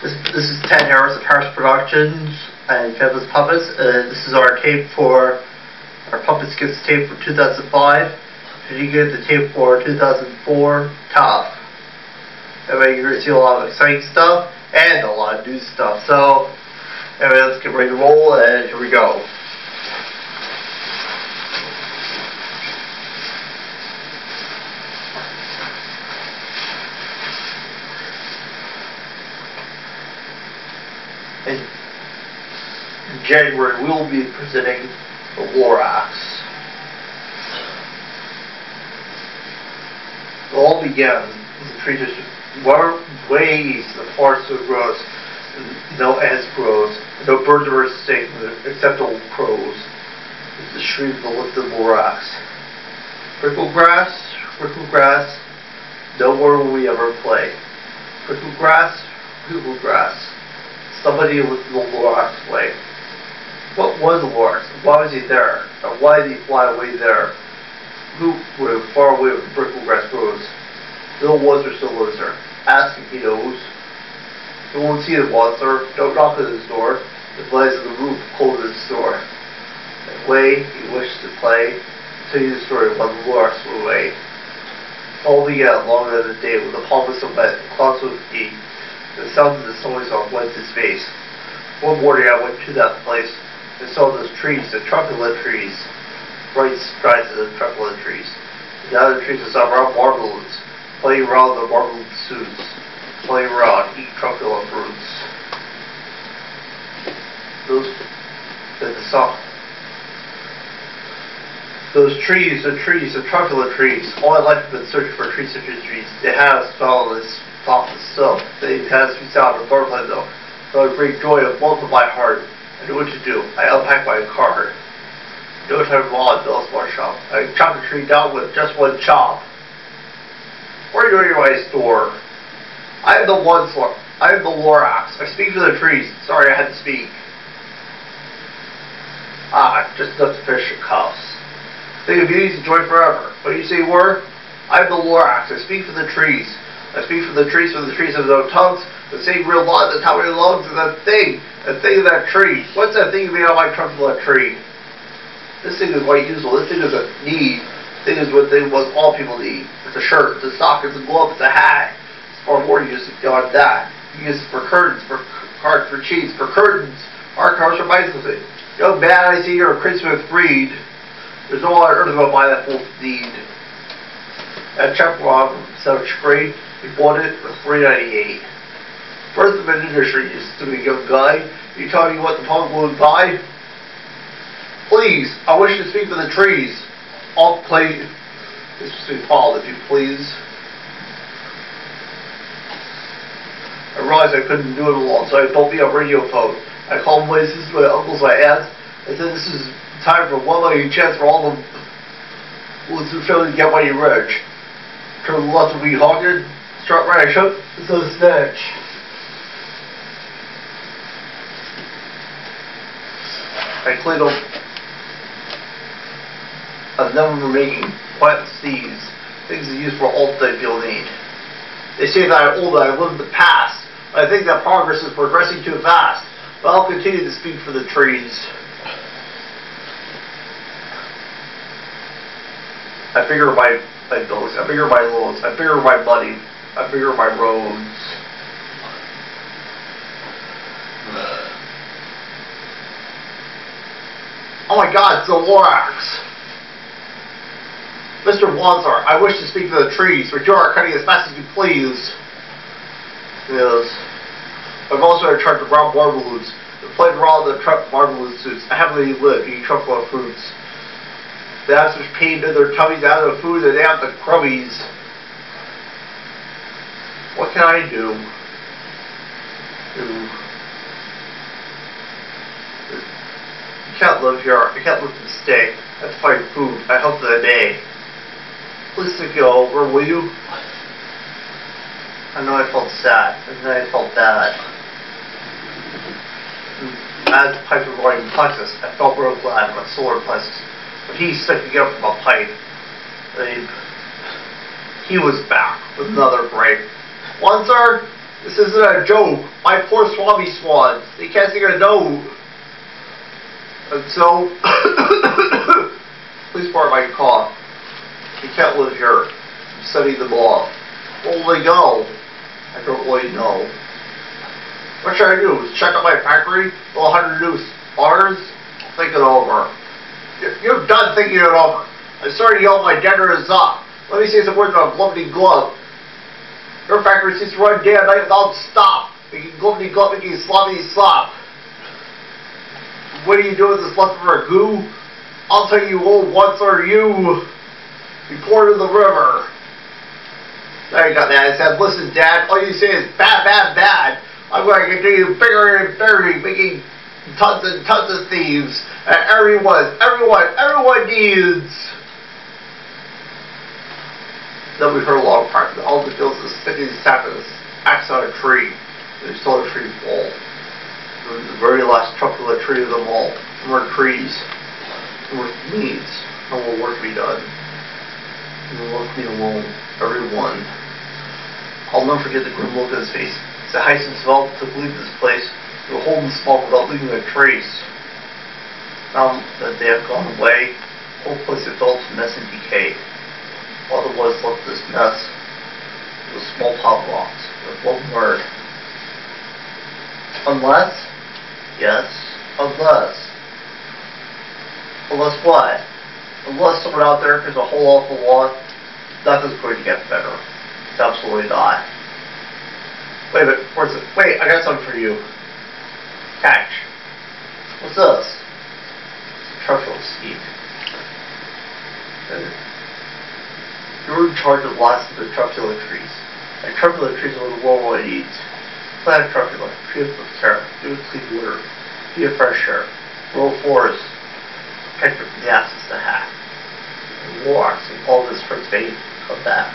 This is 10 hours of Harsh Productions and Fabulous Puppets. This is our tape for our Puppet Skits tape for 2005. You get the tape for 2004, Tough. Anyway, you're going to see a lot of exciting stuff and a lot of new stuff. So, anyway, let's get ready to roll, and here we go. In January, we will be presenting the Lorax. It all began with the tradition. Ways the forest grows, no ants grows, no birds are extinct except old crows. It's the shriek of the lifted Lorax. Prickle grass, nowhere will we ever play. Prickle grass, somebody lifted the Lorax away. What was the Lorax? Why was he there? And why did he fly away there? Who were far away with the prickle grass grows? Still was or still lives there? Ask him, he knows. You won't see the monster. Don't knock at his door. It lies on the roof, cold at his door. That way he wished to play. Tell you the story while the Lorax flew away. All began long in the day with the palm was so wet, the clouds so deep. The sound of the snowing song went his face. One morning I went to that place and saw those trees, the truculent trees, bright skies of the truculent trees. Down the trees I saw round marbles, playing around the marbled suits, playing around, eat truculent fruits. Those trees, the truculent trees. All my life I've been searching for trees such as trees. They have smell this soft stuff. They have sweet sound of butterfly though. So a great joy of both of my heart. I knew what to do. I unpacked my car. No time long at Bill's Bar Shop. I chopped the tree down with just one chop. What are you doing in my store? I am the Lorax. I speak to the trees. Sorry I had to speak. Just enough to finish your cuffs. Think of beauties, enjoy forever. What do you say were? I am the Lorax. I speak for the trees. I speak for the trees have no tongues. The same real law at the top of your lungs is that thing of that tree. What's that thing you made out of my trunk of that tree? This thing is quite useful. This thing is a need. This thing is what all people need. It's a shirt, it's a sock, it's a glove, it's a hat. It's far more use beyond that. You can use it for curtains, for cards, for cheese, for curtains. Our cars for bicycles. Young man, I see you're a Christmas breed. There's no one on earth will buy that full need. That check from 7th grade, we bought it for $3.98. First of an industry, you stupid young guy. You tell me what the public will buy? Please, I wish to speak for the trees. I'll play this to Paul, if you please. I realized I couldn't do it alone, so I built me a radio phone. I called my sisters, my uncles, my aunts. I said this is time for one lucky chance for all of them who was failing to get money rich. Turn left to be honking, start right, shut, it's no snitch. I cleaned up a number of making plant seeds, things that are used for all that you'll need. They say that I'm old, that I live in the past. I think that progress is progressing too fast, but I'll continue to speak for the trees. I figure my bills, I figure my loans, I figure my money, I figure my roads. Oh my God, it's the Lorax! Mr. Wanzar, I wish to speak to the trees, but you are cutting as fast as you please. Yes. I've also had tried to rob marmalades. The played around the truck marmalade suits. I haven't really lived eating truckful of fruits. They have such pain in their tummies out of the food that they have the crummies. What can I do? I can't live here. I can't live to stay. I have to find food. I hope that I may. Please think it over, will you? I know I felt sad. I know I felt bad. As the pipe was running in plexus, I felt real glad in my solar plexus. But he stuck me up from a pipe. He was back with another break. One, sir? This isn't a joke. My poor swabby swans. They can't sing a note. And so, please pardon my cough. You can't live here. I'm setting them off. Where will they go? I don't really know. What should I do? Check out my factory? 100 new bars? Think it over. You're done thinking it over. I'm sorry to yell my dinner is up. Let me say some words about Glubbity Glub. Your factory seems to run day and night without stop. Making Glubbity Glub, making sloppity slop. What are you doing with this leftover goo? I'll tell you old once or you. Be poured in the river. Now you got that. I said, listen, Dad, all you say is bad, bad, bad. I'm going to get you bigger and bigger, making tons and tons of thieves. And everyone needs. Then we heard a lot of practice. All the fields of sticking sappers, axe on a tree. They saw the tree fall. It was the very last trunk of the tree of them all. There were trees. There were needs. No more work to be done. You left me alone. Everyone. I'll never forget the grim look on his face. The Hysons developed to leave this place. They were holding smoke without leaving a trace. Now that they have gone away, the whole place developed a mess and decay. All there was left this mess was small pile of rocks with one word. Unless? Yes, unless. Unless what? Unless someone out there has a hole off the wall, nothing's going to get better. It's absolutely not. Wait a minute, where's it? Wait, I got something for you. Catch. What's this? It's a truffle seed. You're in charge of lots of the truffula trees. And truffula trees are what the world needs. Plant a truffula, treat it with care, give it clean water, be a fresh air, grow forests, protect it from the absence of the hack. And Lorax and all this for its baby come back.